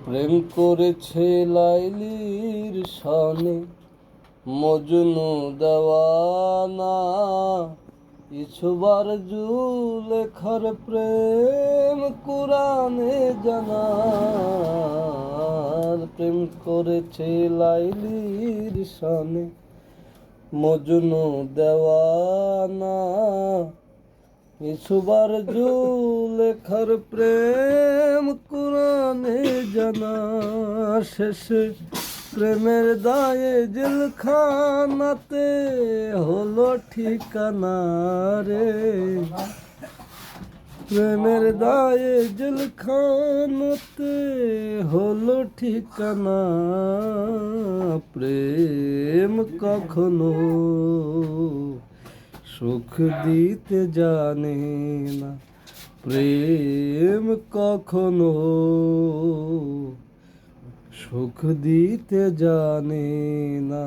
প্রেম করেছে লাইলির সনে মজনু দেওয়ানা। ইছুবার জুলেখার প্রেম কুরানে জানার। প্রেম করেছে লাইলির সনে মজনু দেওয়ানা। ইছুবার জুলেখার প্রেম কুরানে জানা। শেষে প্রেমের দায়ে জেলখানাতে হলো ঠিকানা রে। প্রেমের দায়ে জেলখানাতে হলো ঠিকানা। প্রেম কখনো সুখ দিতে জানে না। প্রেম কখনো সুখ দিতে জানে না।